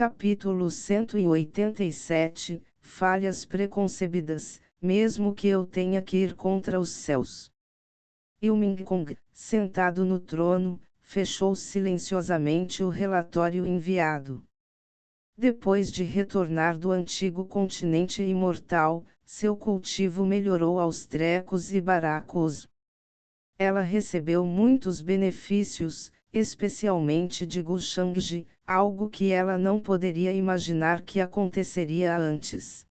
Capítulo 187, Falhas preconcebidas, mesmo que eu tenha que ir contra os céus. Ilming Kong, sentado no trono, fechou silenciosamente o relatório enviado. Depois de retornar do antigo continente imortal, seu cultivo melhorou aos trecos e baracos. Ela recebeu muitos benefícios, especialmente de Gu Shangji, algo que ela não poderia imaginar que aconteceria antes.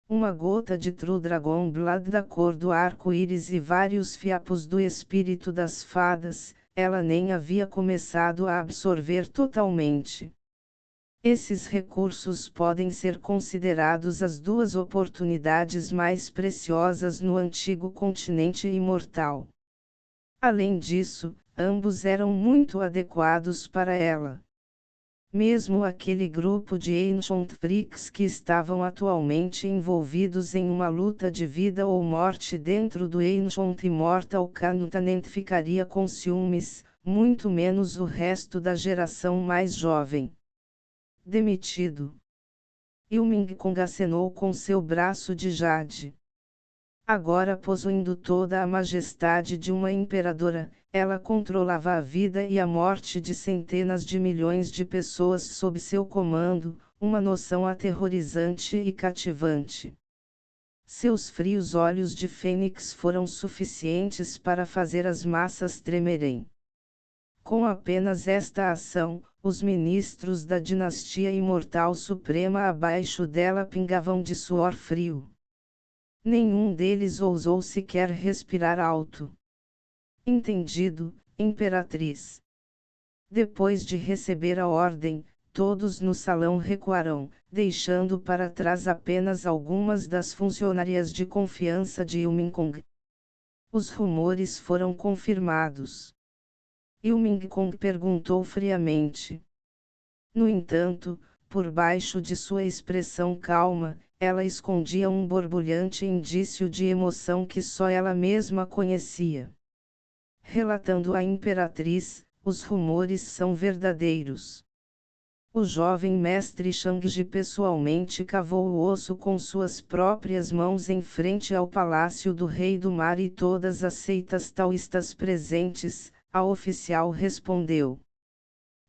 Uma gota de True Dragon Blood da cor do arco-íris e vários fiapos do espírito das fadas, ela nem havia começado a absorver totalmente. Esses recursos podem ser considerados as duas oportunidades mais preciosas no antigo continente imortal. Além disso, ambos eram muito adequados para ela. Mesmo aquele grupo de Ancient Freaks que estavam atualmente envolvidos em uma luta de vida ou morte dentro do Ancient Immortal Continent ficaria com ciúmes, muito menos o resto da geração mais jovem. Demitido. Ilming Kong acenou com seu braço de jade. Agora possuindo toda a majestade de uma imperadora, ela controlava a vida e a morte de centenas de milhões de pessoas sob seu comando, uma noção aterrorizante e cativante. Seus frios olhos de fênix foram suficientes para fazer as massas tremerem. Com apenas esta ação, os ministros da dinastia imortal suprema abaixo dela pingavam de suor frio. Nenhum deles ousou sequer respirar alto. Entendido, Imperatriz. Depois de receber a ordem, todos no salão recuaram, deixando para trás apenas algumas das funcionárias de confiança de Ilming Kong. Os rumores foram confirmados. Ilming Kong perguntou friamente. No entanto, por baixo de sua expressão calma, ela escondia um borbulhante indício de emoção que só ela mesma conhecia. Relatando à imperatriz, os rumores são verdadeiros. O jovem mestre Shangji pessoalmente cavou o osso com suas próprias mãos em frente ao palácio do Rei do Mar e todas as seitas taoístas presentes, a oficial respondeu.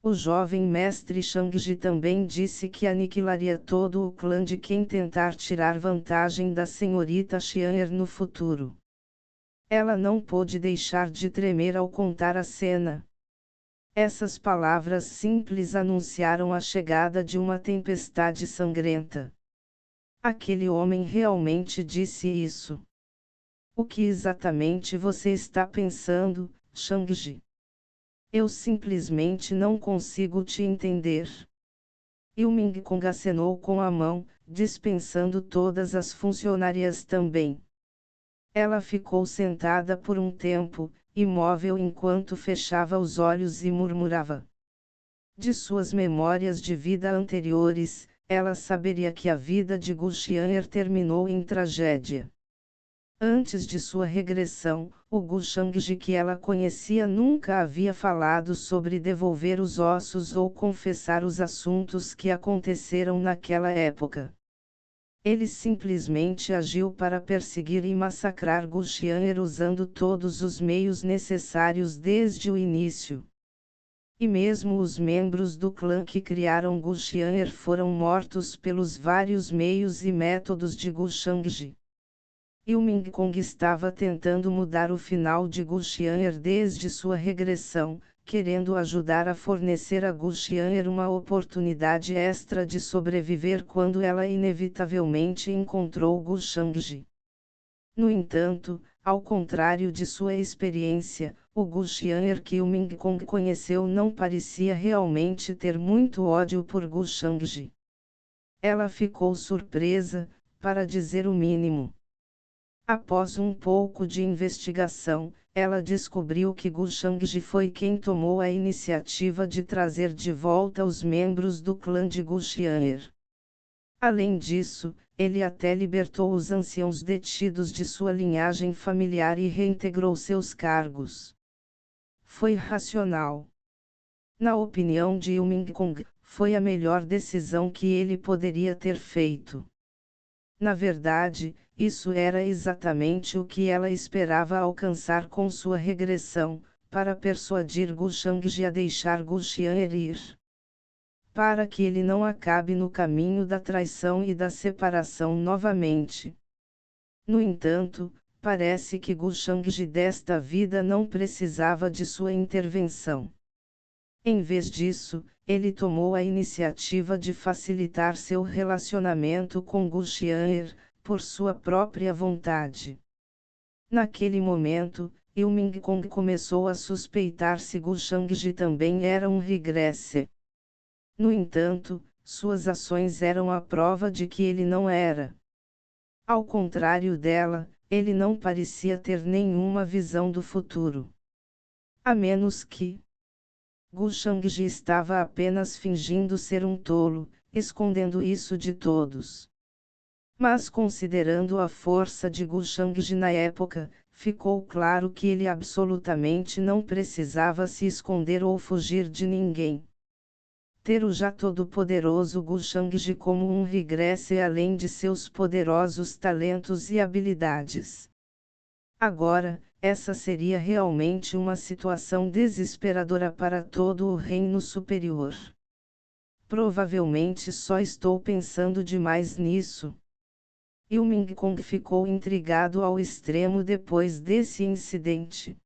O jovem mestre Shangji também disse que aniquilaria todo o clã de quem tentar tirar vantagem da senhorita Xian'er no futuro. Ela não pôde deixar de tremer ao contar a cena. Essas palavras simples anunciaram a chegada de uma tempestade sangrenta. Aquele homem realmente disse isso. O que exatamente você está pensando, Shangji? Eu simplesmente não consigo te entender. Ilming Kong acenou com a mão, dispensando todas as funcionárias também. Ela ficou sentada por um tempo, imóvel enquanto fechava os olhos e murmurava. De suas memórias de vida anteriores, ela saberia que a vida de Gu Xian'er terminou em tragédia. Antes de sua regressão, o Gu Shangji que ela conhecia nunca havia falado sobre devolver os ossos ou confessar os assuntos que aconteceram naquela época. Ele simplesmente agiu para perseguir e massacrar Gu Xian'er usando todos os meios necessários desde o início. E mesmo os membros do clã que criaram Gu Xian'er foram mortos pelos vários meios e métodos de Gu Shangji. Ilming Kong estava tentando mudar o final de Gu Xian'er desde sua regressão, querendo ajudar a fornecer a Gu Xian'er uma oportunidade extra de sobreviver quando ela inevitavelmente encontrou Gu Shangji. No entanto, ao contrário de sua experiência, o Gu Xian'er que Ilming Kong conheceu não parecia realmente ter muito ódio por Gu Shangji. Ela ficou surpresa, para dizer o mínimo. Após um pouco de investigação, ela descobriu que Gu Shangji foi quem tomou a iniciativa de trazer de volta os membros do clã de Gu Xian'er. Além disso, ele até libertou os anciãos detidos de sua linhagem familiar e reintegrou seus cargos. Foi racional. Na opinião de Ilming Kong, foi a melhor decisão que ele poderia ter feito. Na verdade, isso era exatamente o que ela esperava alcançar com sua regressão, para persuadir Gu Shangji a deixar Gu Xian ir. Para que ele não acabe no caminho da traição e da separação novamente. No entanto, parece que Gu Shangji desta vida não precisava de sua intervenção. Em vez disso, ele tomou a iniciativa de facilitar seu relacionamento com Gu Xian'er, por sua própria vontade. Naquele momento, Yu Mingkong começou a suspeitar se Gu Shangji também era um regresse. No entanto, suas ações eram a prova de que ele não era. Ao contrário dela, ele não parecia ter nenhuma visão do futuro. A menos que Gu Shangji estava apenas fingindo ser um tolo, escondendo isso de todos. Mas considerando a força de Gu Shangji na época, ficou claro que ele absolutamente não precisava se esconder ou fugir de ninguém. Ter o já todo-poderoso Gu Shangji como um regresse além de seus poderosos talentos e habilidades. Agora, essa seria realmente uma situação desesperadora para todo o reino superior. Provavelmente só estou pensando demais nisso. Yu Mingkong ficou intrigado ao extremo depois desse incidente.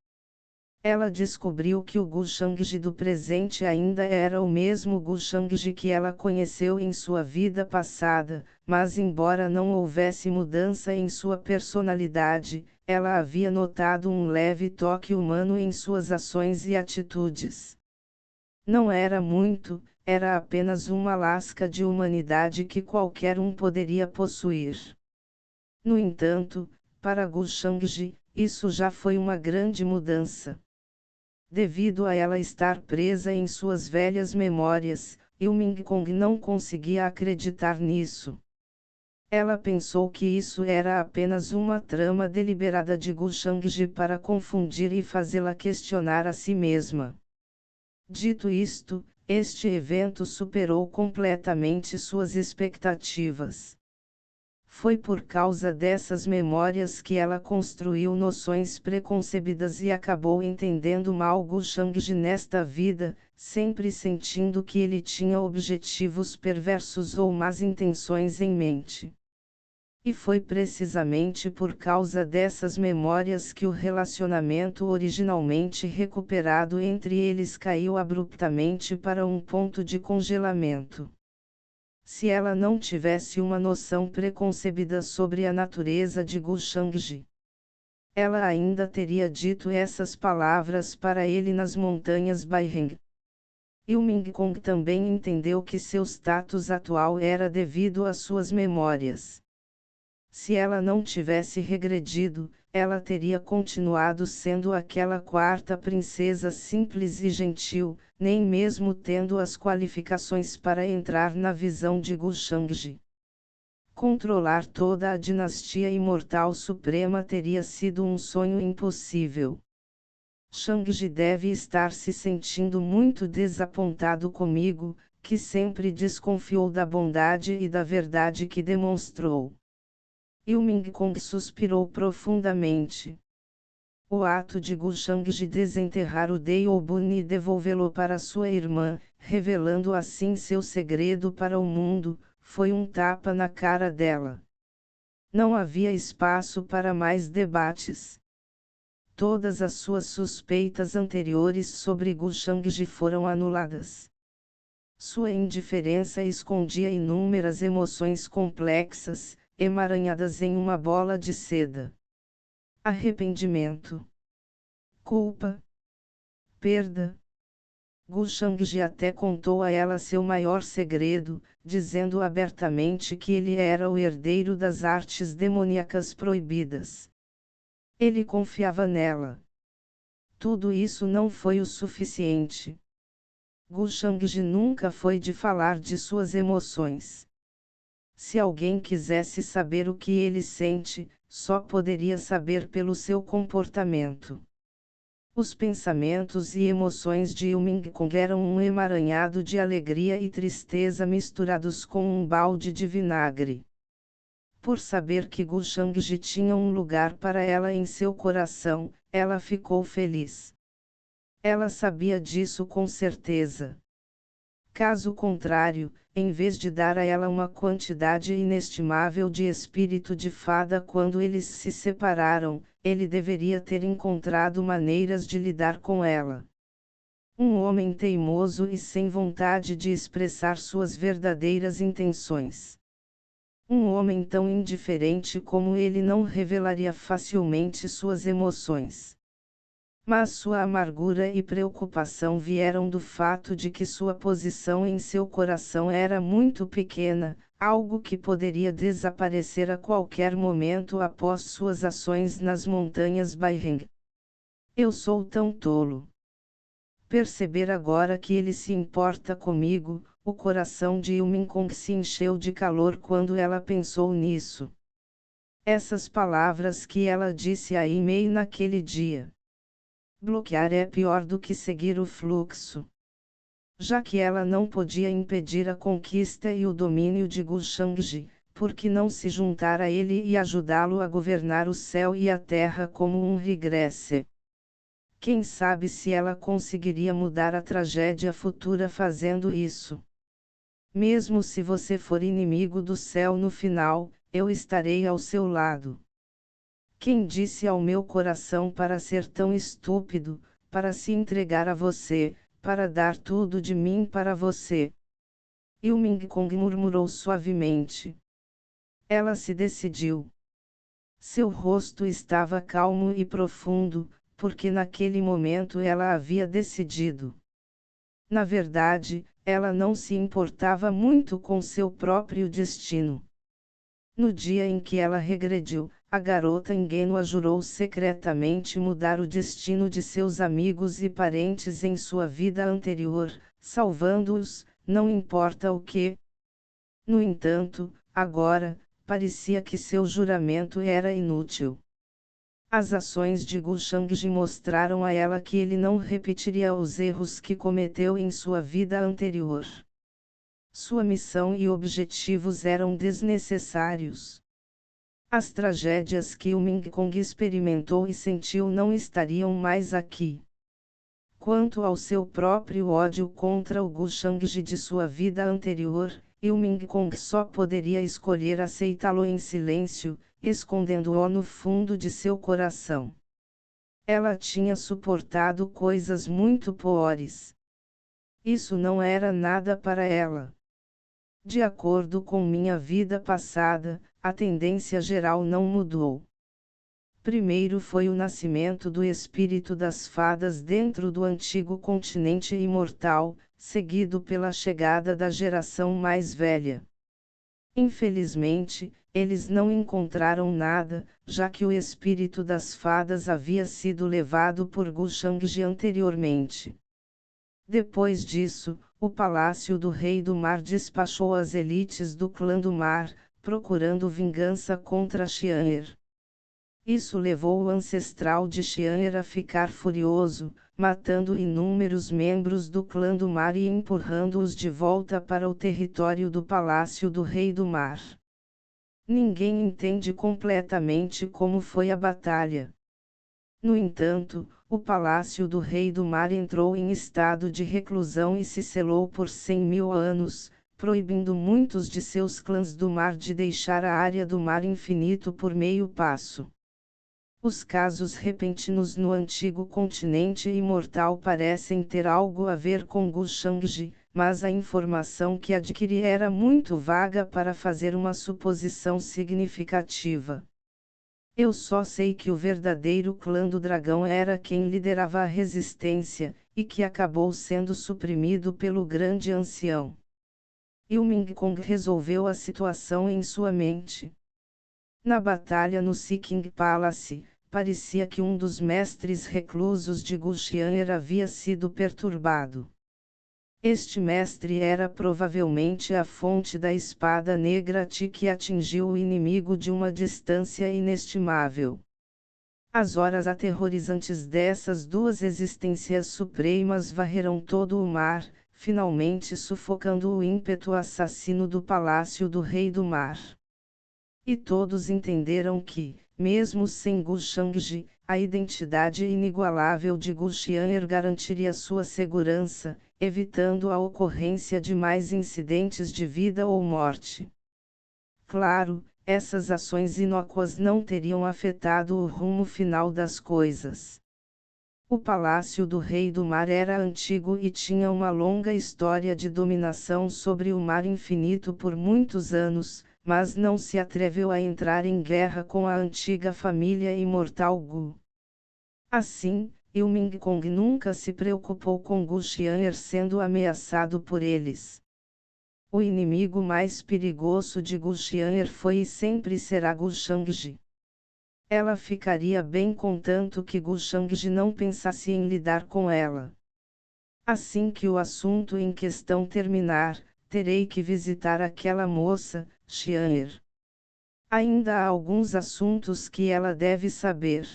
Ela descobriu que o Gu Shangji do presente ainda era o mesmo Gu Shangji que ela conheceu em sua vida passada, mas embora não houvesse mudança em sua personalidade, ela havia notado um leve toque humano em suas ações e atitudes. Não era muito, era apenas uma lasca de humanidade que qualquer um poderia possuir. No entanto, para Gu Shangji, isso já foi uma grande mudança. Devido a ela estar presa em suas velhas memórias, Yu Mingkong não conseguia acreditar nisso. Ela pensou que isso era apenas uma trama deliberada de Gu Shangji para confundir e fazê-la questionar a si mesma. Dito isto, este evento superou completamente suas expectativas. Foi por causa dessas memórias que ela construiu noções preconcebidas e acabou entendendo mal Gu Shangji nesta vida, sempre sentindo que ele tinha objetivos perversos ou más intenções em mente. E foi precisamente por causa dessas memórias que o relacionamento originalmente recuperado entre eles caiu abruptamente para um ponto de congelamento. Se ela não tivesse uma noção preconcebida sobre a natureza de Gu Shangji, ela ainda teria dito essas palavras para ele nas montanhas Baiheng. Yu Mingkong também entendeu que seu status atual era devido às suas memórias. Se ela não tivesse regredido, ela teria continuado sendo aquela quarta princesa simples e gentil, nem mesmo tendo as qualificações para entrar na visão de Gu Shangji. Controlar toda a dinastia imortal suprema teria sido um sonho impossível. Shangji deve estar se sentindo muito desapontado comigo, que sempre desconfiou da bondade e da verdade que demonstrou. Yu Mingkong suspirou profundamente. O ato de Gu Shangji desenterrar o Daeobun e devolvê-lo para sua irmã, revelando assim seu segredo para o mundo, foi um tapa na cara dela. Não havia espaço para mais debates. Todas as suas suspeitas anteriores sobre Gu Shangji foram anuladas. Sua indiferença escondia inúmeras emoções complexas, emaranhadas em uma bola de seda. Arrependimento, culpa, perda. Gu Shangji até contou a ela seu maior segredo, dizendo abertamente que ele era o herdeiro das artes demoníacas proibidas. Ele confiava nela. Tudo isso não foi o suficiente. Gu Shangji nunca foi de falar de suas emoções. Se alguém quisesse saber o que ele sente, só poderia saber pelo seu comportamento. Os pensamentos e emoções de Ilming Kong eram um emaranhado de alegria e tristeza misturados com um balde de vinagre. Por saber que Gu Shangji tinha um lugar para ela em seu coração, ela ficou feliz. Ela sabia disso com certeza. Caso contrário, em vez de dar a ela uma quantidade inestimável de espírito de fada quando eles se separaram, ele deveria ter encontrado maneiras de lidar com ela. Um homem teimoso e sem vontade de expressar suas verdadeiras intenções. Um homem tão indiferente como ele não revelaria facilmente suas emoções. Mas sua amargura e preocupação vieram do fato de que sua posição em seu coração era muito pequena, algo que poderia desaparecer a qualquer momento após suas ações nas montanhas Baiheng. Eu sou tão tolo. Perceber agora que ele se importa comigo, o coração de Ilming Kong se encheu de calor quando ela pensou nisso. Essas palavras que ela disse a Imei naquele dia. Bloquear é pior do que seguir o fluxo. Já que ela não podia impedir a conquista e o domínio de Gu Shangji, por que não se juntar a ele e ajudá-lo a governar o céu e a terra como um regresse? Quem sabe se ela conseguiria mudar a tragédia futura fazendo isso? Mesmo se você for inimigo do céu no final, eu estarei ao seu lado. Quem disse ao meu coração para ser tão estúpido, para se entregar a você, para dar tudo de mim para você? Ilming Kong murmurou suavemente. Ela se decidiu. Seu rosto estava calmo e profundo, porque naquele momento ela havia decidido. Na verdade, ela não se importava muito com seu próprio destino. No dia em que ela regrediu, a garota ingênua jurou secretamente mudar o destino de seus amigos e parentes em sua vida anterior, salvando-os, não importa o que. No entanto, agora, parecia que seu juramento era inútil. As ações de Gu Shangji mostraram a ela que ele não repetiria os erros que cometeu em sua vida anterior. Sua missão e objetivos eram desnecessários. As tragédias que o Ming Kong experimentou e sentiu não estariam mais aqui. Quanto ao seu próprio ódio contra o Gu Shangji de sua vida anterior, Ilming Kong só poderia escolher aceitá-lo em silêncio, escondendo-o no fundo de seu coração. Ela tinha suportado coisas muito piores. Isso não era nada para ela. De acordo com minha vida passada, a tendência geral não mudou. Primeiro foi o nascimento do espírito das fadas dentro do antigo continente imortal, seguido pela chegada da geração mais velha. Infelizmente, eles não encontraram nada, já que o espírito das fadas havia sido levado por Gu Shangji anteriormente. Depois disso, o Palácio do Rei do Mar despachou as elites do Clã do Mar, procurando vingança contra Xian'er. Isso levou o ancestral de Xian'er a ficar furioso, matando inúmeros membros do Clã do Mar e empurrando-os de volta para o território do Palácio do Rei do Mar. Ninguém entende completamente como foi a batalha. No entanto, o Palácio do Rei do Mar entrou em estado de reclusão e se selou por 100.000 anos, proibindo muitos de seus clãs do mar de deixar a área do mar infinito por meio passo. Os casos repentinos no antigo continente imortal parecem ter algo a ver com Gu Shangji, mas a informação que adquiri era muito vaga para fazer uma suposição significativa. Eu só sei que o verdadeiro clã do dragão era quem liderava a resistência, e que acabou sendo suprimido pelo grande ancião. Ilming Kong resolveu a situação em sua mente. Na batalha no Seeking Palace, parecia que um dos mestres reclusos de Gu Xian'er havia sido perturbado. Este mestre era provavelmente a fonte da espada negra Ti que atingiu o inimigo de uma distância inestimável. As horas aterrorizantes dessas duas existências supremas varreram todo o mar, finalmente sufocando o ímpeto assassino do palácio do Rei do Mar. E todos entenderam que, mesmo sem Gu Shangji, a identidade inigualável de Gu Xian'er garantiria sua segurança, evitando a ocorrência de mais incidentes de vida ou morte. Claro, essas ações inócuas não teriam afetado o rumo final das coisas. O Palácio do Rei do Mar era antigo e tinha uma longa história de dominação sobre o Mar Infinito por muitos anos, mas não se atreveu a entrar em guerra com a antiga família imortal Gu. Assim, Ilming Kong nunca se preocupou com Gu Xian'er sendo ameaçado por eles. O inimigo mais perigoso de Gu Xian'er foi e sempre será Gu Shangji. Ela ficaria bem contanto que Gu Shangji não pensasse em lidar com ela. Assim que o assunto em questão terminar, terei que visitar aquela moça, Xian'er. Ainda há alguns assuntos que ela deve saber.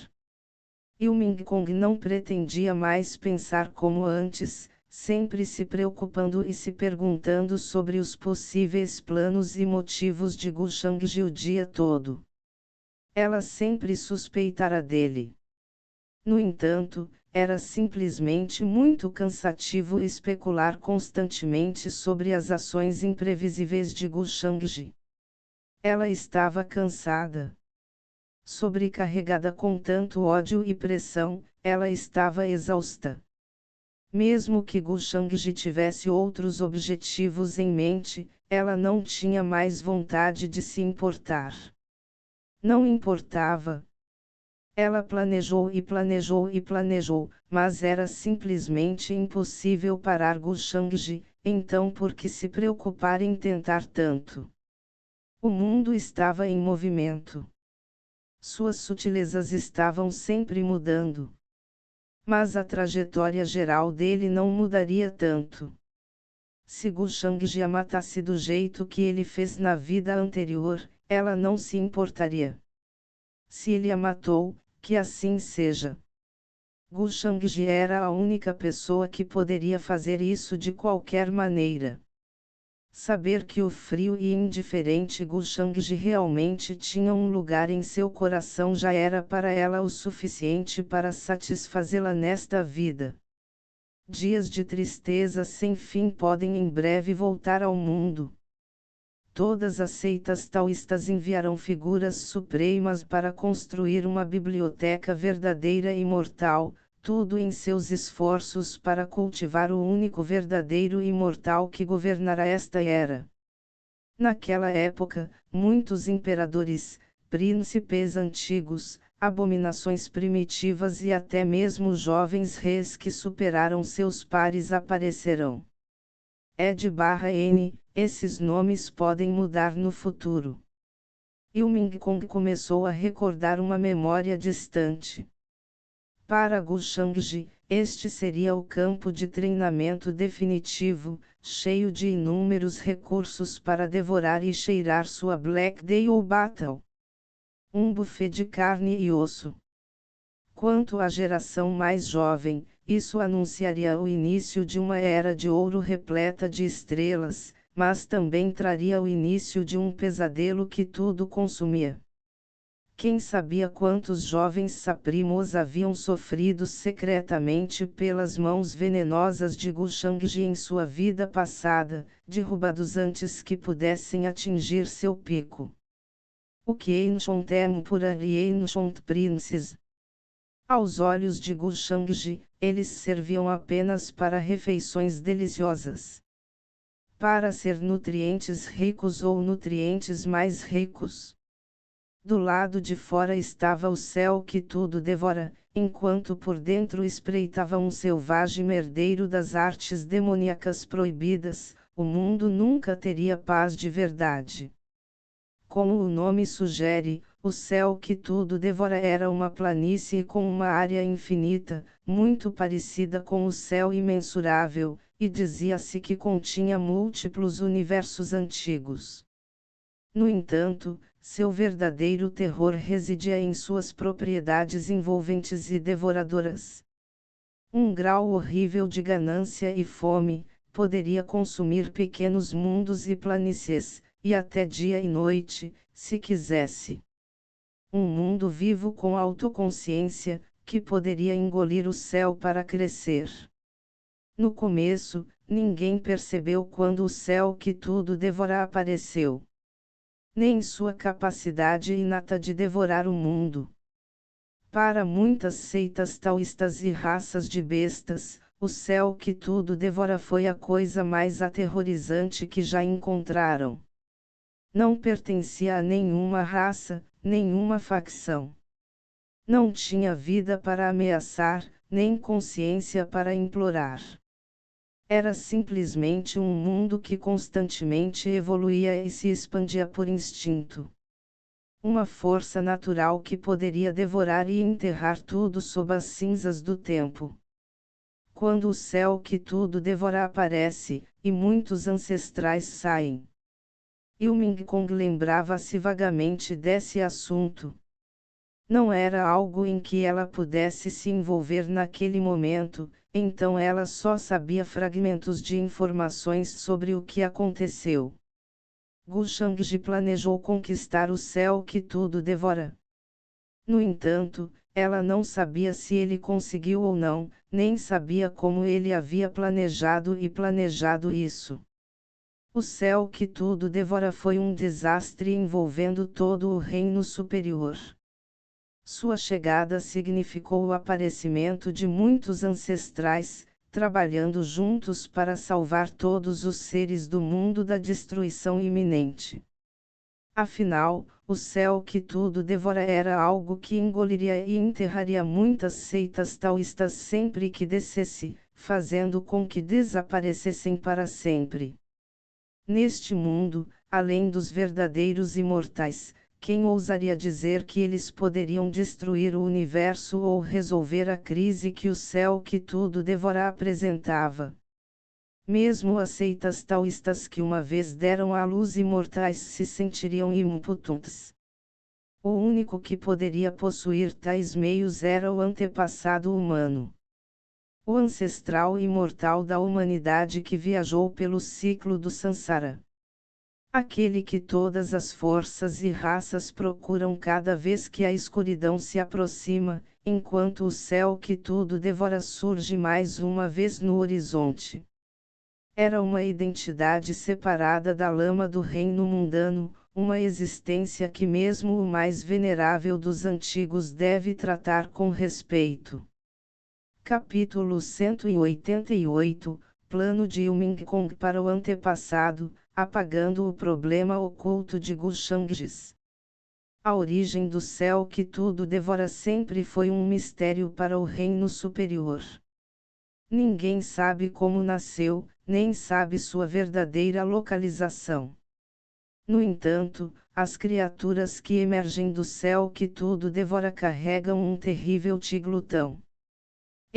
Ilming Kong não pretendia mais pensar como antes, sempre se preocupando e se perguntando sobre os possíveis planos e motivos de Gu Shangji o dia todo. Ela sempre suspeitara dele. No entanto, era simplesmente muito cansativo especular constantemente sobre as ações imprevisíveis de Gu Shangji. Ela estava cansada. Sobrecarregada com tanto ódio e pressão, ela estava exausta. Mesmo que Gu Shangji tivesse outros objetivos em mente, ela não tinha mais vontade de se importar. Não importava. Ela planejou e planejou e planejou, mas era simplesmente impossível parar Gu Shangji, então por que se preocupar em tentar tanto? O mundo estava em movimento. Suas sutilezas estavam sempre mudando. Mas a trajetória geral dele não mudaria tanto. Se Gu Shangji a matasse do jeito que ele fez na vida anterior, ela não se importaria. Se ele a matou, que assim seja. Gu Shangji era a única pessoa que poderia fazer isso de qualquer maneira. Saber que o frio e indiferente Gu Shangji realmente tinha um lugar em seu coração já era para ela o suficiente para satisfazê-la nesta vida. Dias de tristeza sem fim podem em breve voltar ao mundo. Todas as seitas taoístas enviaram figuras supremas para construir uma biblioteca verdadeira e imortal, tudo em seus esforços para cultivar o único verdadeiro imortal que governará esta era. Naquela época, muitos imperadores, príncipes antigos, abominações primitivas e até mesmo jovens reis que superaram seus pares aparecerão. Ed/N, esses nomes podem mudar no futuro. Ilming Kong começou a recordar uma memória distante. Para Gu Shangji, este seria o campo de treinamento definitivo, cheio de inúmeros recursos para devorar e cheirar sua Black Day ou Battle. Um buffet de carne e osso. Quanto à geração mais jovem, isso anunciaria o início de uma era de ouro repleta de estrelas, mas também traria o início de um pesadelo que tudo consumia. Quem sabia quantos jovens saprimos haviam sofrido secretamente pelas mãos venenosas de Gu Shangji em sua vida passada, derrubados antes que pudessem atingir seu pico. O que Ancient Emperor e Ancient Princes. Aos olhos de Gu Shangji, eles serviam apenas para refeições deliciosas. Para ser nutrientes ricos ou nutrientes mais ricos. Do lado de fora estava o céu que tudo devora, enquanto por dentro espreitava um selvagem herdeiro das artes demoníacas proibidas, o mundo nunca teria paz de verdade. Como o nome sugere, o céu que tudo devora era uma planície com uma área infinita, muito parecida com o céu imensurável, e dizia-se que continha múltiplos universos antigos. No entanto, seu verdadeiro terror residia em suas propriedades envolventes e devoradoras. Um grau horrível de ganância e fome poderia consumir pequenos mundos e planícies, e até dia e noite, se quisesse. Um mundo vivo com autoconsciência, que poderia engolir o céu para crescer. No começo, ninguém percebeu quando o céu que tudo devora apareceu. Nem sua capacidade inata de devorar o mundo. Para muitas seitas taoístas e raças de bestas, o céu que tudo devora foi a coisa mais aterrorizante que já encontraram. Não pertencia a nenhuma raça, nenhuma facção. Não tinha vida para ameaçar, nem consciência para implorar. Era simplesmente um mundo que constantemente evoluía e se expandia por instinto. Uma força natural que poderia devorar e enterrar tudo sob as cinzas do tempo. Quando o céu que tudo devora aparece, e muitos ancestrais saem. Ming Kong lembrava-se vagamente desse assunto. Não era algo em que ela pudesse se envolver naquele momento, então ela só sabia fragmentos de informações sobre o que aconteceu. Gu Shangji planejou conquistar o céu que tudo devora. No entanto, ela não sabia se ele conseguiu ou não, nem sabia como ele havia planejado isso. O céu que tudo devora foi um desastre envolvendo todo o reino superior. Sua chegada significou o aparecimento de muitos ancestrais, trabalhando juntos para salvar todos os seres do mundo da destruição iminente. Afinal, o céu que tudo devora era algo que engoliria e enterraria muitas seitas taoístas sempre que descesse, fazendo com que desaparecessem para sempre. Neste mundo, além dos verdadeiros imortais, quem ousaria dizer que eles poderiam destruir o universo ou resolver a crise que o céu que tudo devora apresentava? Mesmo as seitas taoístas que uma vez deram à luz imortais se sentiriam impotentes. O único que poderia possuir tais meios era o antepassado humano. O ancestral imortal da humanidade que viajou pelo ciclo do Sansara. Aquele que todas as forças e raças procuram cada vez que a escuridão se aproxima, enquanto o céu que tudo devora surge mais uma vez no horizonte. Era uma identidade separada da lama do reino mundano, uma existência que mesmo o mais venerável dos antigos deve tratar com respeito. Capítulo 188, Plano de Ming Kong para o antepassado, apagando o problema oculto de Gu Shangjis. A origem do céu que tudo devora sempre foi um mistério para o reino superior. Ninguém sabe como nasceu, nem sabe sua verdadeira localização. No entanto, as criaturas que emergem do céu que tudo devora carregam um terrível Ti glutão.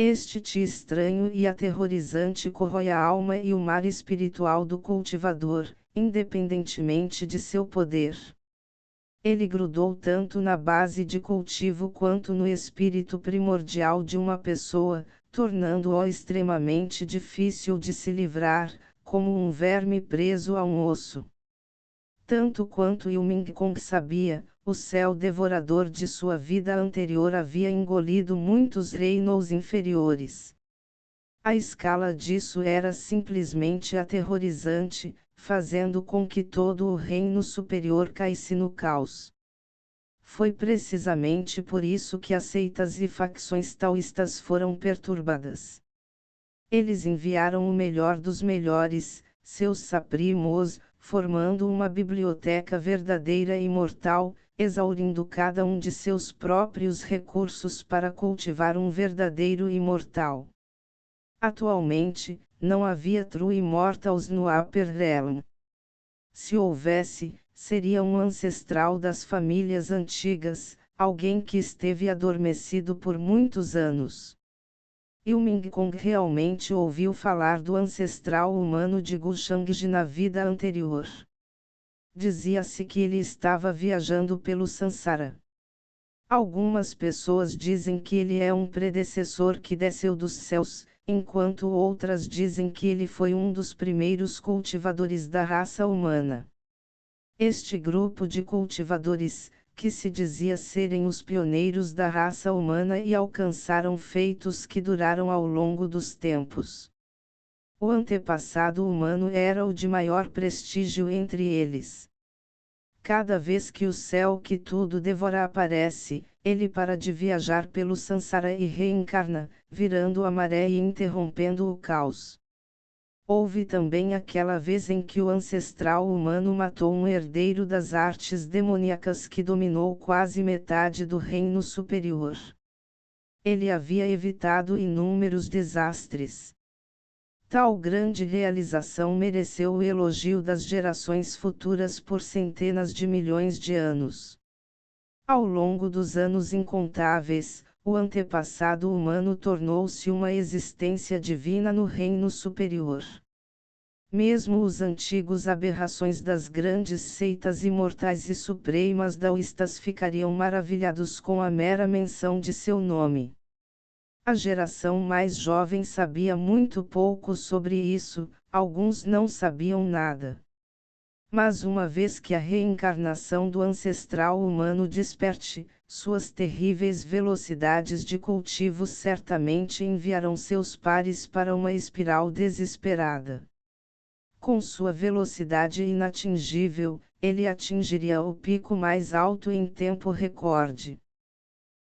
Este Ti estranho e aterrorizante corrói a alma e o mar espiritual do cultivador, independentemente de seu poder. Ele grudou tanto na base de cultivo quanto no espírito primordial de uma pessoa, tornando-o extremamente difícil de se livrar, como um verme preso a um osso. Tanto quanto Ming Kong sabia, o céu devorador de sua vida anterior havia engolido muitos reinos inferiores. A escala disso era simplesmente aterrorizante, fazendo com que todo o reino superior caísse no caos. Foi precisamente por isso que as seitas e facções taoístas foram perturbadas. Eles enviaram o melhor dos melhores, seus saprimos, formando uma biblioteca verdadeira e imortal, exaurindo cada um de seus próprios recursos para cultivar um verdadeiro imortal. Atualmente, não havia True Immortals no Upper Realm. Se houvesse, seria um ancestral das famílias antigas, alguém que esteve adormecido por muitos anos. Ming Kong realmente ouviu falar do ancestral humano de Gu Shangji na vida anterior. Dizia-se que ele estava viajando pelo Sansara. Algumas pessoas dizem que ele é um predecessor que desceu dos céus, enquanto outras dizem que ele foi um dos primeiros cultivadores da raça humana. Este grupo de cultivadores, que se dizia serem os pioneiros da raça humana e alcançaram feitos que duraram ao longo dos tempos. O antepassado humano era o de maior prestígio entre eles. Cada vez que o céu que tudo devora aparece, ele para de viajar pelo Sansara e reencarna, virando a maré e interrompendo o caos. Houve também aquela vez em que o ancestral humano matou um herdeiro das artes demoníacas que dominou quase metade do reino superior. Ele havia evitado inúmeros desastres. Tal grande realização mereceu o elogio das gerações futuras por centenas de milhões de anos. Ao longo dos anos incontáveis, o antepassado humano tornou-se uma existência divina no reino superior. Mesmo os antigos aberrações das grandes seitas imortais e supremas daoístas ficariam maravilhados com a mera menção de seu nome. A geração mais jovem sabia muito pouco sobre isso, alguns não sabiam nada. Mas uma vez que a reencarnação do ancestral humano desperte, suas terríveis velocidades de cultivo certamente enviarão seus pares para uma espiral desesperada. Com sua velocidade inatingível, ele atingiria o pico mais alto em tempo recorde.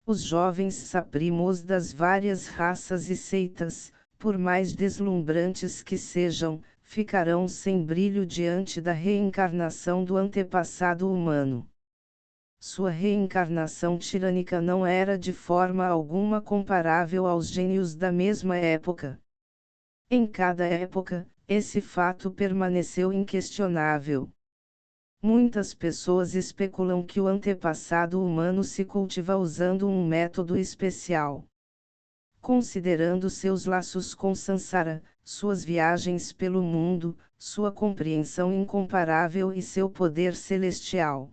Os jovens saprimos das várias raças e seitas, por mais deslumbrantes que sejam, ficarão sem brilho diante da reencarnação do antepassado humano. Sua reencarnação tirânica não era de forma alguma comparável aos gênios da mesma época. Em cada época, esse fato permaneceu inquestionável. Muitas pessoas especulam que o antepassado humano se cultiva usando um método especial. Considerando seus laços com Sansara, suas viagens pelo mundo, sua compreensão incomparável e seu poder celestial.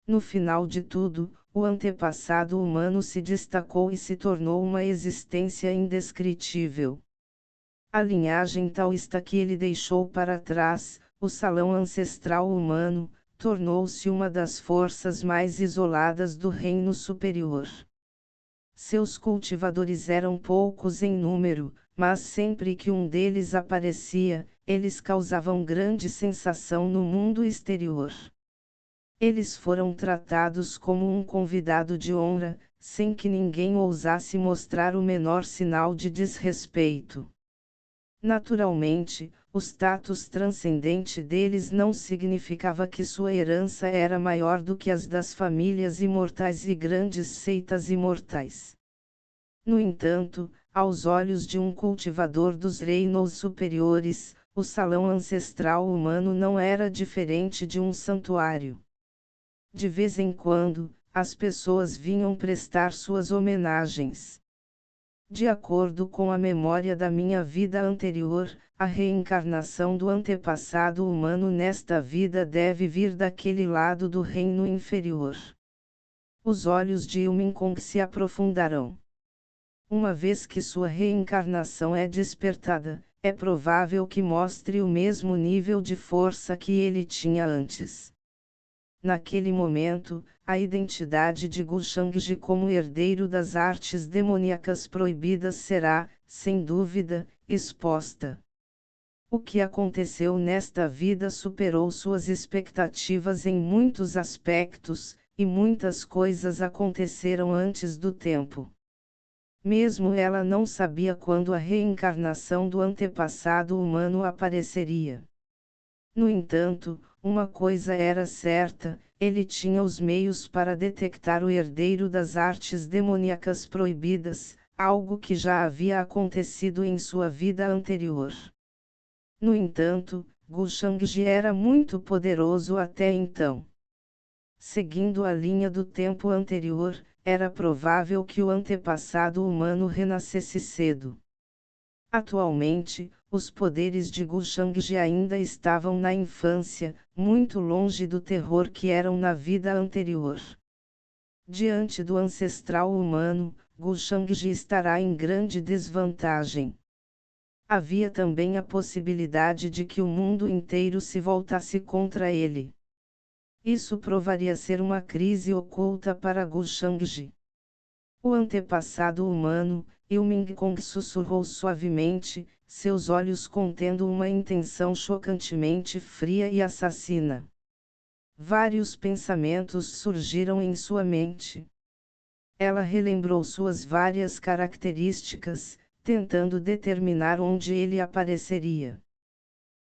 No final de tudo, o antepassado humano se destacou e se tornou uma existência indescritível. A linhagem taoísta que ele deixou para trás, o salão ancestral humano, tornou-se uma das forças mais isoladas do reino superior. Seus cultivadores eram poucos em número, mas sempre que um deles aparecia, eles causavam grande sensação no mundo exterior. Eles foram tratados como um convidado de honra, sem que ninguém ousasse mostrar o menor sinal de desrespeito. Naturalmente, o status transcendente deles não significava que sua herança era maior do que as das famílias imortais e grandes seitas imortais. No entanto, aos olhos de um cultivador dos reinos superiores, o salão ancestral humano não era diferente de um santuário. De vez em quando, as pessoas vinham prestar suas homenagens. De acordo com a memória da minha vida anterior, a reencarnação do antepassado humano nesta vida deve vir daquele lado do reino inferior. Os olhos de Ilminkong se aprofundarão. Uma vez que sua reencarnação é despertada, é provável que mostre o mesmo nível de força que ele tinha antes. Naquele momento, a identidade de Gu Shangji como herdeiro das artes demoníacas proibidas será, sem dúvida, exposta. O que aconteceu nesta vida superou suas expectativas em muitos aspectos, e muitas coisas aconteceram antes do tempo. Mesmo ela não sabia quando a reencarnação do antepassado humano apareceria. No entanto, uma coisa era certa, ele tinha os meios para detectar o herdeiro das artes demoníacas proibidas, algo que já havia acontecido em sua vida anterior. No entanto, Gu Shangji era muito poderoso até então. Seguindo a linha do tempo anterior, era provável que o antepassado humano renascesse cedo. Atualmente, os poderes de Gu Shangji ainda estavam na infância, muito longe do terror que eram na vida anterior. Diante do ancestral humano, Gu Shangji estará em grande desvantagem. Havia também a possibilidade de que o mundo inteiro se voltasse contra ele. Isso provaria ser uma crise oculta para Gu Shangji. O antepassado humano, Ilming Kong sussurrou suavemente, seus olhos contendo uma intenção chocantemente fria e assassina. Vários pensamentos surgiram em sua mente. Ela relembrou suas várias características, tentando determinar onde ele apareceria.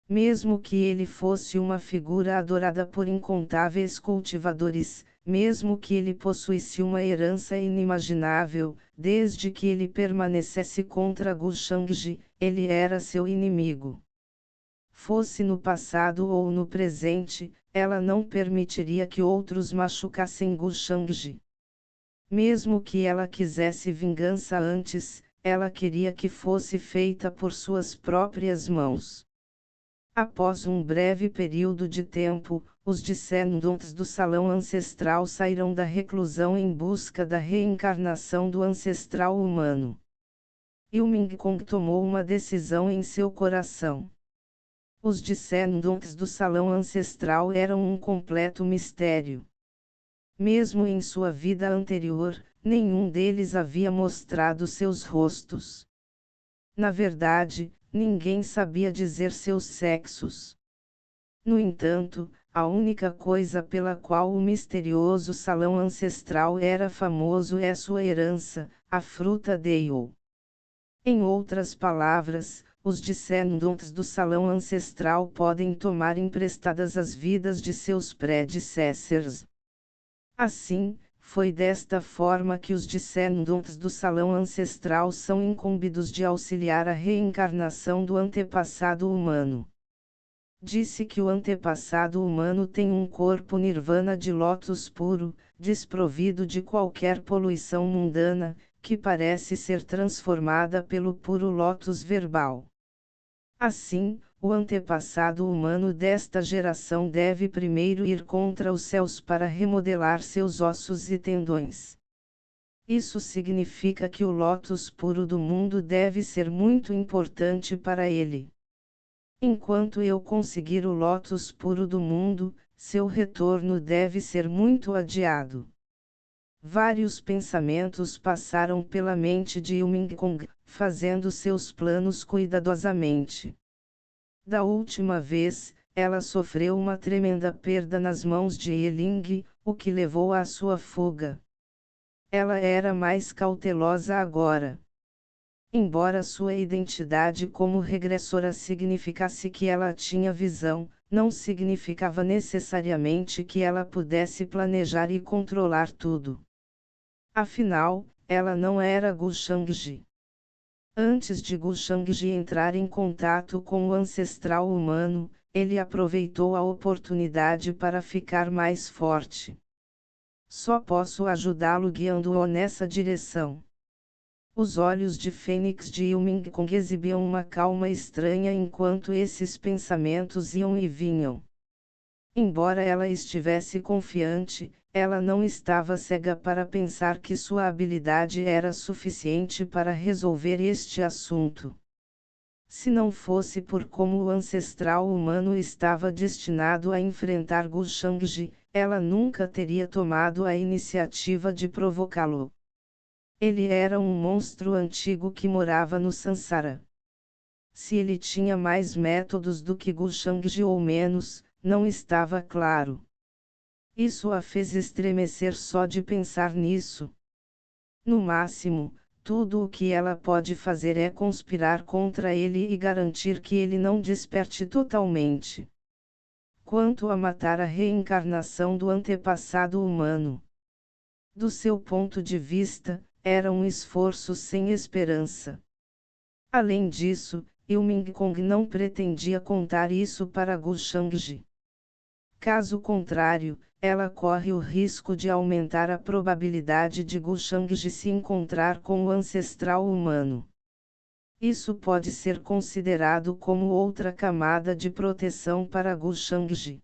Mesmo que ele fosse uma figura adorada por incontáveis cultivadores, mesmo que ele possuísse uma herança inimaginável, desde que ele permanecesse contra Gu Shangji, ele era seu inimigo. Fosse no passado ou no presente, ela não permitiria que outros machucassem Gu Shangji. Mesmo que ela quisesse vingança antes, ela queria que fosse feita por suas próprias mãos. Após um breve período de tempo, os descendentes do salão ancestral saíram da reclusão em busca da reencarnação do ancestral humano. Ilming Kong tomou uma decisão em seu coração. Os descendentes do salão ancestral eram um completo mistério. Mesmo em sua vida anterior, nenhum deles havia mostrado seus rostos. Na verdade, ninguém sabia dizer seus sexos. No entanto, a única coisa pela qual o misterioso salão ancestral era famoso é sua herança, a fruta Deo. Em outras palavras, os descendentes do salão ancestral podem tomar emprestadas as vidas de seus predecessors. Assim, foi desta forma que os descendentes do salão ancestral são incumbidos de auxiliar a reencarnação do antepassado humano. Disse que o antepassado humano tem um corpo nirvana de lótus puro, desprovido de qualquer poluição mundana, que parece ser transformada pelo puro lótus verbal. Assim, o antepassado humano desta geração deve primeiro ir contra os céus para remodelar seus ossos e tendões. Isso significa que o lótus puro do mundo deve ser muito importante para ele. Enquanto eu conseguir o lótus puro do mundo, seu retorno deve ser muito adiado. Vários pensamentos passaram pela mente de Ilming Kong, fazendo seus planos cuidadosamente. Da última vez, ela sofreu uma tremenda perda nas mãos de Yeling, o que levou à sua fuga. Ela era mais cautelosa agora. Embora sua identidade como regressora significasse que ela tinha visão, não significava necessariamente que ela pudesse planejar e controlar tudo. Afinal, ela não era Gu Shangji. Antes de Gu Shangji entrar em contato com o ancestral humano, ele aproveitou a oportunidade para ficar mais forte. Só posso ajudá-lo guiando-o nessa direção. Os olhos de Fênix de Ilming Kong exibiam uma calma estranha enquanto esses pensamentos iam e vinham. Embora ela estivesse confiante, ela não estava cega para pensar que sua habilidade era suficiente para resolver este assunto. Se não fosse por como o ancestral humano estava destinado a enfrentar Gu Shangji, ela nunca teria tomado a iniciativa de provocá-lo. Ele era um monstro antigo que morava no Sansara. Se ele tinha mais métodos do que Gu Shangji ou menos, não estava claro. Isso a fez estremecer só de pensar nisso. No máximo, tudo o que ela pode fazer é conspirar contra ele e garantir que ele não desperte totalmente. Quanto a matar a reencarnação do antepassado humano, do seu ponto de vista, era um esforço sem esperança. Além disso, Ilming Kong não pretendia contar isso para Gu Shangji. Caso contrário, ela corre o risco de aumentar a probabilidade de Gu Shangji se encontrar com o ancestral humano. Isso pode ser considerado como outra camada de proteção para Gu Shangji.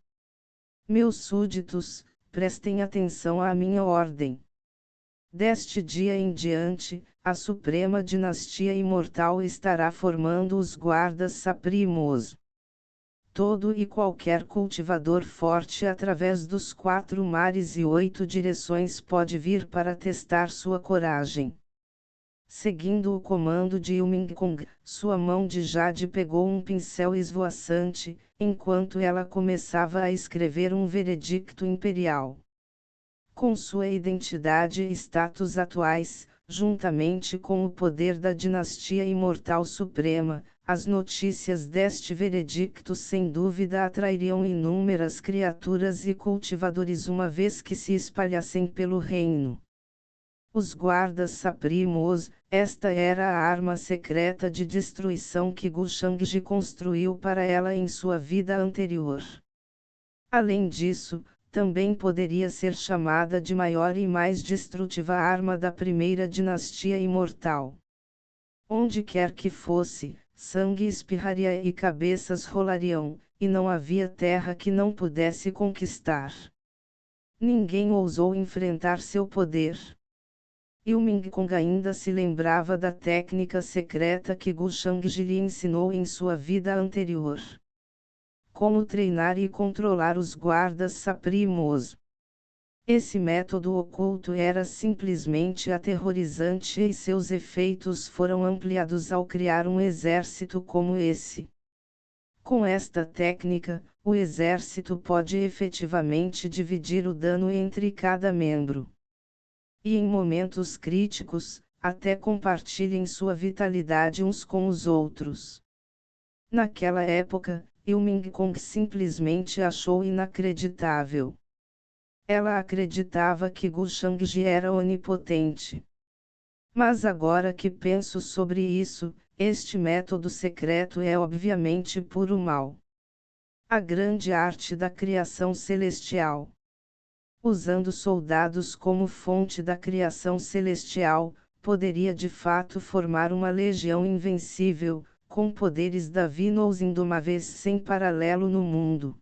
Meus súditos, prestem atenção à minha ordem. Deste dia em diante, a Suprema Dinastia Imortal estará formando os guardas saprimos. Todo e qualquer cultivador forte através dos 4 mares e 8 direções pode vir para testar sua coragem. Seguindo o comando de Yuming Kong, sua mão de jade pegou um pincel esvoaçante, enquanto ela começava a escrever um veredicto imperial. Com sua identidade e status atuais, juntamente com o poder da dinastia imortal suprema, as notícias deste veredicto sem dúvida atrairiam inúmeras criaturas e cultivadores uma vez que se espalhassem pelo reino. Os guardas saprimos, esta era a arma secreta de destruição que Gu Shangji construiu para ela em sua vida anterior. Além disso, também poderia ser chamada de maior e mais destrutiva arma da primeira dinastia imortal. Onde quer que fosse, sangue espirraria e cabeças rolariam, e não havia terra que não pudesse conquistar. Ninguém ousou enfrentar seu poder. Yuming Kong ainda se lembrava da técnica secreta que Gu Shangji lhe ensinou em sua vida anterior. Como treinar e controlar os guardas saprimos. Esse método oculto era simplesmente aterrorizante e seus efeitos foram ampliados ao criar um exército como esse. Com esta técnica, o exército pode efetivamente dividir o dano entre cada membro. E em momentos críticos, até compartilhem sua vitalidade uns com os outros. Naquela época, Yuming Kong simplesmente achou inacreditável. Ela acreditava que Gu Shangji era onipotente. Mas agora que penso sobre isso, este método secreto é obviamente puro mal. A grande arte da criação celestial. Usando soldados como fonte da criação celestial, poderia de fato formar uma legião invencível, com poderes divinos indomáveis sem paralelo no mundo.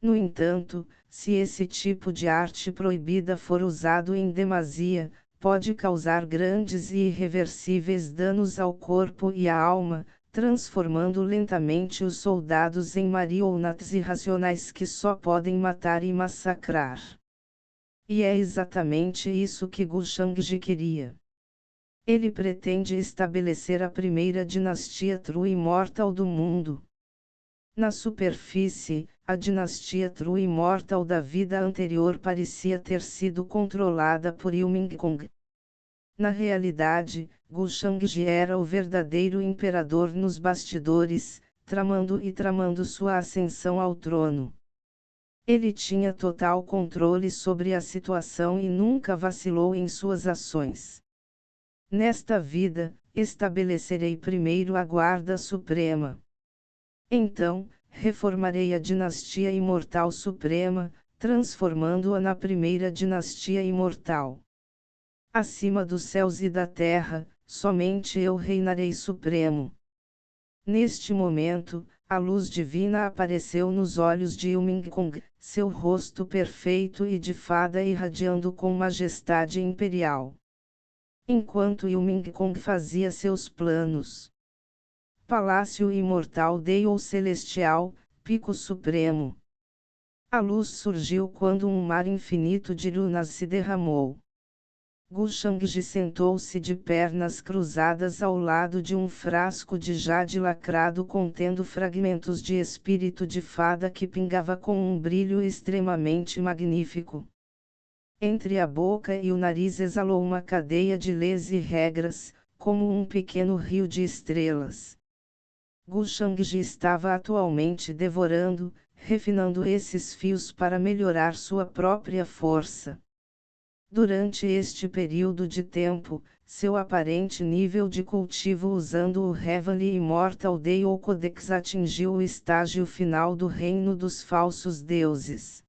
No entanto, se esse tipo de arte proibida for usado em demasia, pode causar grandes e irreversíveis danos ao corpo e à alma, transformando lentamente os soldados em marionetes irracionais que só podem matar e massacrar. E é exatamente isso que Gu Shangji queria. Ele pretende estabelecer a primeira dinastia True Immortal do mundo. Na superfície, a dinastia True Immortal da vida anterior parecia ter sido controlada por Yuming Kong. Na realidade, Gu Shangji era o verdadeiro imperador nos bastidores, tramando sua ascensão ao trono. Ele tinha total controle sobre a situação e nunca vacilou em suas ações. Nesta vida, estabelecerei primeiro a Guarda Suprema. Então, reformarei a Dinastia Imortal Suprema, transformando-a na primeira Dinastia Imortal. Acima dos céus e da terra, somente eu reinarei supremo. Neste momento, a luz divina apareceu nos olhos de Yuming Kong, seu rosto perfeito e de fada irradiando com majestade imperial. Enquanto Yuming Kong fazia seus planos. Palácio Imortal Dale Celestial, Pico Supremo. A luz surgiu quando um mar infinito de runas se derramou. Gu Shangji sentou-se de pernas cruzadas ao lado de um frasco de jade lacrado contendo fragmentos de espírito de fada que pingava com um brilho extremamente magnífico. Entre a boca e o nariz exalou uma cadeia de leis e regras, como um pequeno rio de estrelas. Gu Shangji estava atualmente devorando, refinando esses fios para melhorar sua própria força. Durante este período de tempo, seu aparente nível de cultivo usando o Heavenly Immortal Dale Codex atingiu o estágio final do reino dos falsos deuses.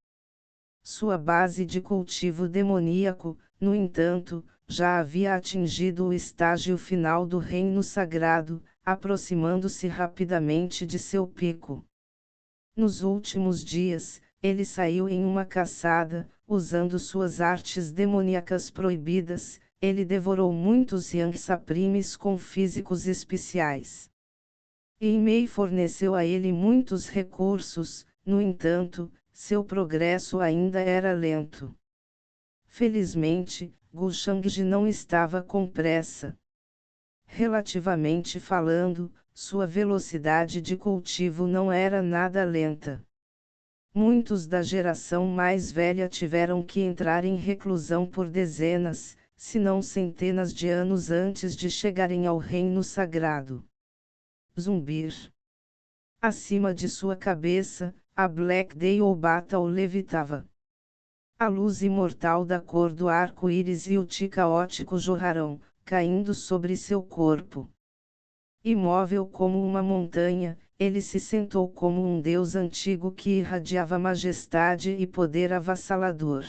Sua base de cultivo demoníaco, no entanto, já havia atingido o estágio final do reino sagrado, aproximando-se rapidamente de seu pico. Nos últimos dias, ele saiu em uma caçada, usando suas artes demoníacas proibidas. Ele devorou muitos Yangsaprimes com físicos especiais. Mei forneceu a ele muitos recursos, no entanto, seu progresso ainda era lento. Felizmente, Gu Shangji não estava com pressa. Relativamente falando, sua velocidade de cultivo não era nada lenta. Muitos da geração mais velha tiveram que entrar em reclusão por dezenas, se não centenas de anos antes de chegarem ao reino sagrado. Zumbir. Acima de sua cabeça, a Black Dale Battle levitava. A luz imortal da cor do arco-íris e o ti caótico jorrarão, caindo sobre seu corpo. Imóvel como uma montanha, ele se sentou como um deus antigo que irradiava majestade e poder avassalador.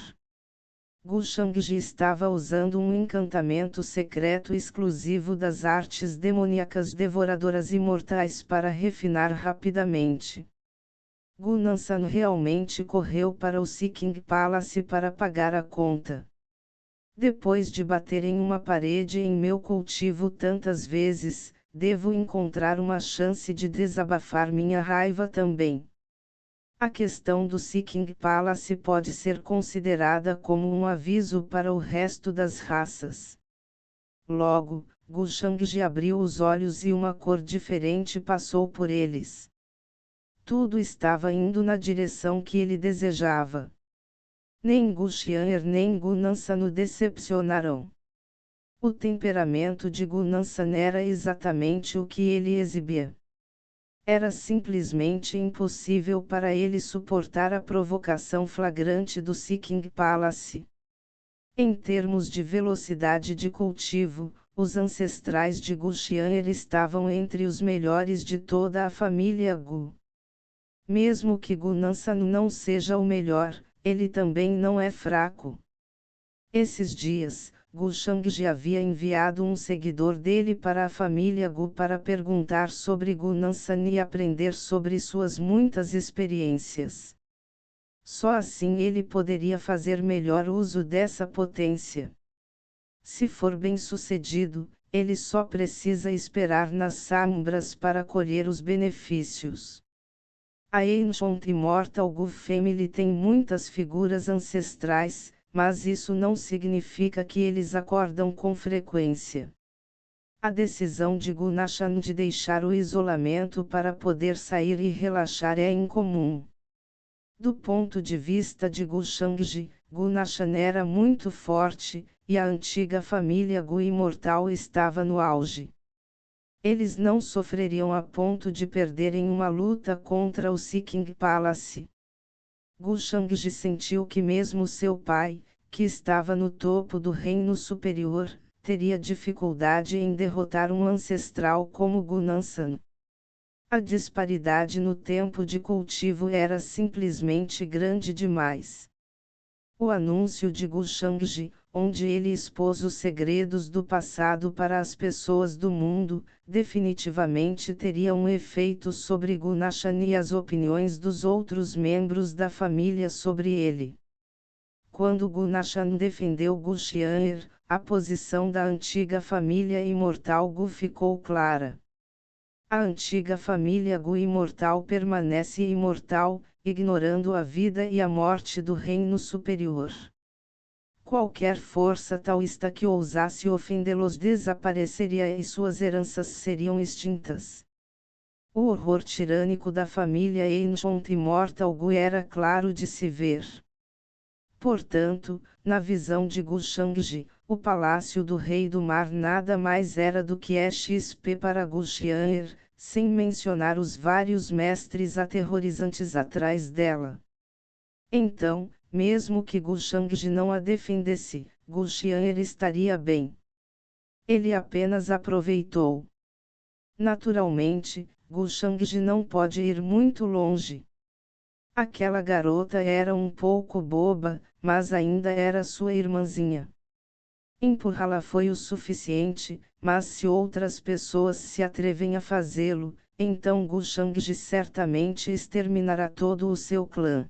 Gu Shangji estava usando um encantamento secreto exclusivo das artes demoníacas devoradoras imortais para refinar rapidamente. Gu Nansan realmente correu para o Seeking Palace para pagar a conta. Depois de bater em uma parede em meu cultivo tantas vezes, devo encontrar uma chance de desabafar minha raiva também. A questão do Seeking Palace pode ser considerada como um aviso para o resto das raças. Logo, Gu Shangji abriu os olhos e uma cor diferente passou por eles. Tudo estava indo na direção que ele desejava. Nem Gu Xian'er nem Gu Nansan o decepcionaram. O temperamento de Gu Nansan era exatamente o que ele exibia. Era simplesmente impossível para ele suportar a provocação flagrante do Seeking Palace. Em termos de velocidade de cultivo, os ancestrais de Gu Xian'er estavam entre os melhores de toda a família Gu. Mesmo que Gu Nansan não seja o melhor, ele também não é fraco. Esses dias, Gu Shangji havia enviado um seguidor dele para a família Gu para perguntar sobre Gu Nansan e aprender sobre suas muitas experiências. Só assim ele poderia fazer melhor uso dessa potência. Se for bem sucedido, ele só precisa esperar nas sombras para colher os benefícios. A Ancient Immortal Gu Family tem muitas figuras ancestrais, mas isso não significa que eles acordam com frequência. A decisão de Gu Nashan de deixar o isolamento para poder sair e relaxar é incomum. Do ponto de vista de Gu Shangji, Gu Nashan era muito forte, e a antiga família Gu imortal estava no auge. Eles não sofreriam a ponto de perderem uma luta contra o Seeking Palace. Gu Shangji sentiu que mesmo seu pai, que estava no topo do reino superior, teria dificuldade em derrotar um ancestral como Gu Nansan. A disparidade no tempo de cultivo era simplesmente grande demais. O anúncio de Gu Shangji, onde ele expôs os segredos do passado para as pessoas do mundo, definitivamente teria um efeito sobre Gu Nashan e as opiniões dos outros membros da família sobre ele. Quando Gu Nashan defendeu Gu Xian'er, a posição da antiga família imortal Gu ficou clara. A antiga família Gu imortal permanece imortal, ignorando a vida e a morte do reino superior. Qualquer força taoísta que ousasse ofendê-los desapareceria e suas heranças seriam extintas. O horror tirânico da família Ancient Immortal Gu era claro de se ver. Portanto, na visão de Gu Shangji, o palácio do Rei do Mar nada mais era do que XP para Gu Xian'er, sem mencionar os vários mestres aterrorizantes atrás dela. Então, mesmo que Gu Shangji não a defendesse, Gu Xian'er estaria bem. Ele apenas aproveitou. Naturalmente, Gu Shangji não pode ir muito longe. Aquela garota era um pouco boba, mas ainda era sua irmãzinha. Empurrá-la foi o suficiente, mas se outras pessoas se atrevem a fazê-lo, então Gu Shangji certamente exterminará todo o seu clã.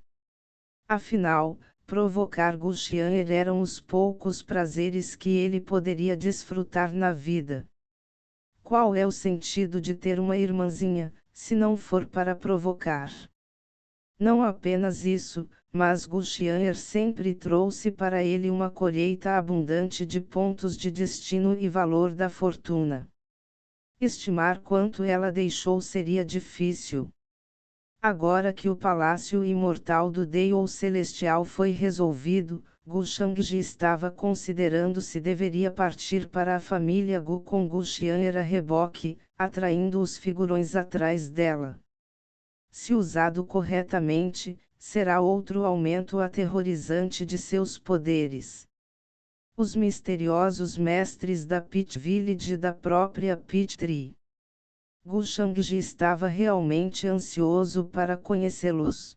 Afinal, provocar Gu Xian'er eram os poucos prazeres que ele poderia desfrutar na vida. Qual é o sentido de ter uma irmãzinha, se não for para provocar? Não apenas isso, mas Gu Xian'er sempre trouxe para ele uma colheita abundante de pontos de destino e valor da fortuna. Estimar quanto ela deixou seria difícil. Agora que o palácio imortal do Deio Celestial foi resolvido, Gu Shangji estava considerando se deveria partir para a família Gu com Gu Xian'er a reboque, atraindo os figurões atrás dela. Se usado corretamente, será outro aumento aterrorizante de seus poderes. Os misteriosos mestres da Pit Village e da própria Pit Tree. Gu Shangji estava realmente ansioso para conhecê-los.